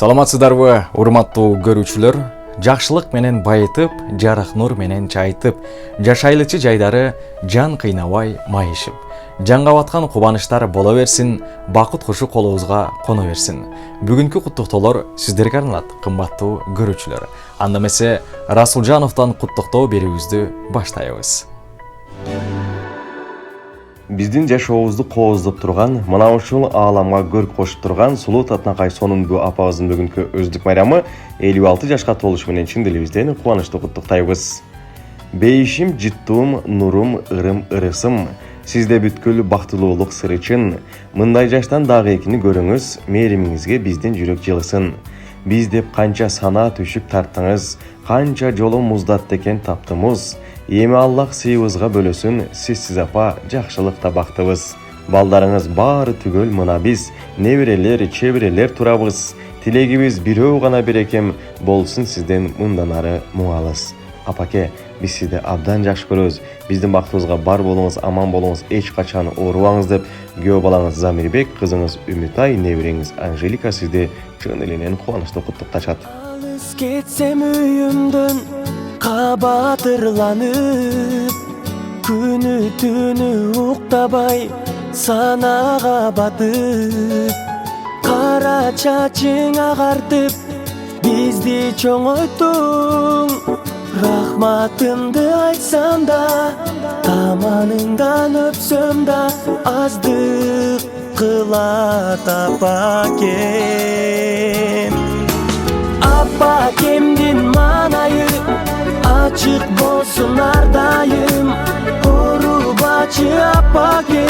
Саламатсыздарбы, урматтуу көрүүчүлөр? Жакшылык менен байытып, жарык нур менен чайытып, жашайлычы жайдары жан кыйнабай майышып. Жанга баткан кубанычтар боло берсин, бакыт кушу колубузга коно берсин. Бүгүнкү куттуктоолор сиздерге арналат, кымбаттуу көрүүчүлөр. Анда эмесе Расулжановдон куттуктоо берүүбүздү баштайбыз. Биздин жашообузду кооздоп турган, мына ушул ааламга көрк кошуп турган Сулуу Татынакай Сонунбу апабыздын бүгүнкү өздүк майрамы 56 жашка толушу менен чын дилибизден кубанычтуу куттуктайбыз. Бейишим, жыттуум, нурум, ырым, ырысым, сизде бүткүл бактылуулук сыры чын. Мындай жаштан дагы экини көрүңүз, мээримиңизге биздин жүрөк жылысын. Биз деп канча сана түшүп тарттыңыз, канча жолу муздатты экен таптымыз. Эми Аллах сыйыбызга бөлөсүн, сизсиз апа жакшылыкта бактыбыз. Балдарыңыз баары түгөл мына биз, неберелер, чеберелер турабыз. Тилегибиз бирөө гана берекем, болсун сизден мындан ары муңалыз. Апаке, биз сизди абдан жакшы көрөбүз. Биздин бактыбызга бар болуңуз, аман болуңуз, эч качан оорубаңыз деп, күйөө балаңыз Замирбек, кызыңыз Үмүтай, небереңиз Анжелика сизди чын элинен кубанычтуу куттукташат. Алыс кетсем үйүмдөн кабатырланып, күнү түнү уктабай санага батып, кара чачың агартып бизди чоңойттуң. Рахматымды айтсам да, таманыңдан өпсөм да, аздык кылат апакем. Апакемдин маанайы ачык болсун ар дайым. Урубачы апаке,